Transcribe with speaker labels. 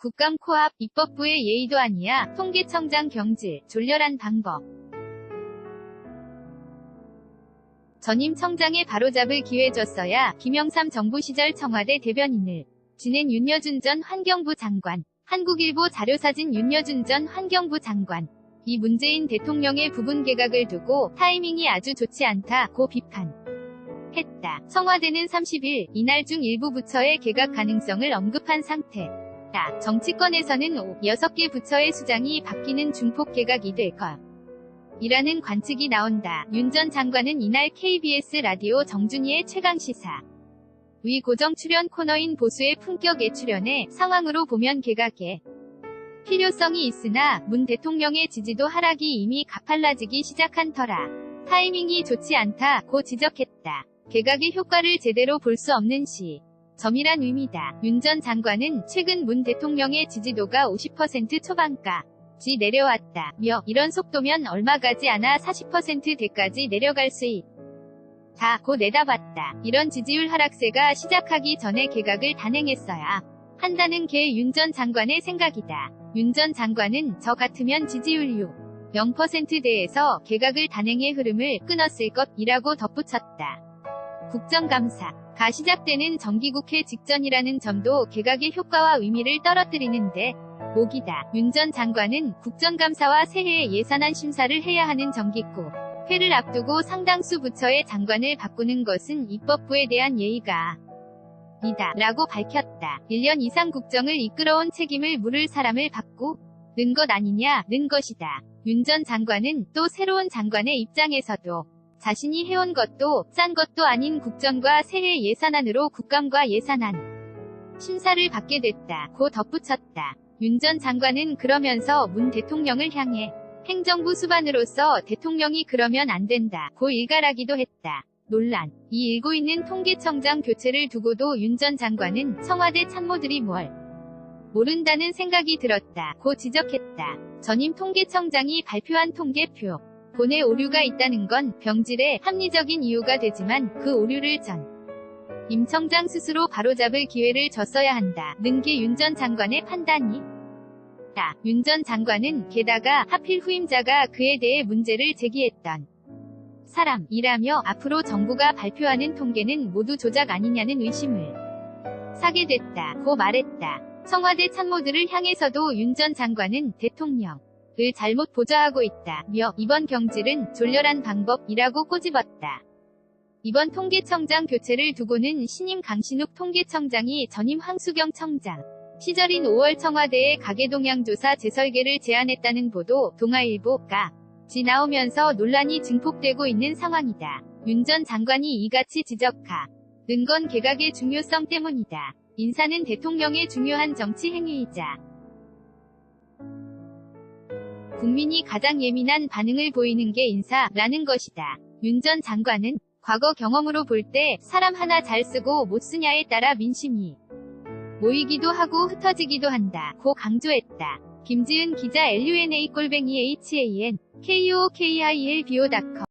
Speaker 1: 국감 코앞, 입법부의 예의도 아니야. 통계청장 경질, 졸렬한 방법. 전임 청장에 바로잡을 기회 줬어야. 김영삼 정부 시절 청와대 대변인을 지낸 윤여준 전 환경부 장관. 한국일보 자료사진 윤여준 전 환경부 장관. 이 문재인 대통령의 부분 개각을 두고 타이밍이 아주 좋지 않다고 비판했다. 청와대는 30일 이날 중 일부 부처의 개각 가능성을 언급한 상태다. 정치권에서는 6개 부처의 수장이 바뀌는 중폭 개각이 될 것이라는 관측이 나온다. 윤 전 장관은 이날 KBS 라디오 정준희의 최강시사 위 고정 출연 코너인 보수의 품격에 출연해 상황으로 보면 개각의 필요성이 있으나 문 대통령의 지지도 하락이 이미 가팔라지기 시작한 터라 타이밍이 좋지 않다고 지적했다. 개각의 효과를 제대로 볼 수 없는 점이란 의미다. 윤 전 장관은 최근 문 대통령의 지지도가 50% 초반까지 내려왔다며 이런 속도면 얼마 가지 않아 40%대까지 내려갈 수 있다고 내다봤다. 이런 지지율 하락세가 시작하기 전에 개각을 단행했어야 한다는 게 윤 전 장관의 생각이다. 윤 전 장관은 저 같으면 지지율 0%대에서 개각을 단행의 흐름을 끊었을 것이라고 덧붙였다. 국정감사가 시작되는 정기국회 직전이라는 점도 개각의 효과와 의미를 떨어뜨리는데 목이다. 윤 전 장관은 국정감사와 새해 예산안 심사를 해야 하는 정기국회를 앞두고 상당수 부처의 장관을 바꾸는 것은 입법부에 대한 예의가 이다 라고 밝혔다. 1년 이상 국정을 이끌어온 책임을 물을 사람을 바꾸는 것 아니냐는 것이다. 윤 전 장관은 또 새로운 장관의 입장에서도 자신이 해온 것도 짠 것도 아닌 국정과 새해 예산안으로 국감과 예산안 심사를 받게 됐다고 덧붙였다. 윤 전 장관은 그러면서 문 대통령을 향해 행정부 수반으로서 대통령이 그러면 안 된다고 일갈하기도 했다. 논란이 일고 있는 통계청장 교체를 두고도 윤 전 장관은 청와대 참모들이 뭘 모른다는 생각이 들었다고 지적했다. 전임 통계청장이 발표한 통계표 본에 오류가 있다는 건 병질에 합리적인 이유가 되지만 그 오류를 임 청장 스스로 바로잡을 기회를 줬어야 한다는 게 윤 전 장관의 판단이다. 윤 전 장관은 게다가 하필 후임자가 그에 대해 문제를 제기했던 사람이라며 앞으로 정부가 발표하는 통계는 모두 조작 아니냐는 의심을 사게 됐다고 말했다. 청와대 참모들을 향해서도 윤 전 장관은 대통령을 잘못 보좌하고 있다며 이번 경질은 졸렬한 방법이라고 꼬집었다. 이번 통계청장 교체를 두고는 신임 강신욱 통계청장이 전임 황수경 청장 시절인 5월 청와대의 가계동향조사 재설계를 제안했다는 보도 동아일보가 나오면서 논란이 증폭되고 있는 상황이다. 윤 전 장관이 이같이 지적하는 건 개각의 중요성 때문이다. 인사는 대통령의 중요한 정치 행위이자 국민이 가장 예민한 반응을 보이는 게 인사라는 것이다. 윤 전 장관은 과거 경험으로 볼 때 사람 하나 잘 쓰고 못 쓰냐에 따라 민심이 모이기도 하고 흩어지기도 한다고 강조했다. 김지은 기자 LUNA_HAN KOOKILBO.com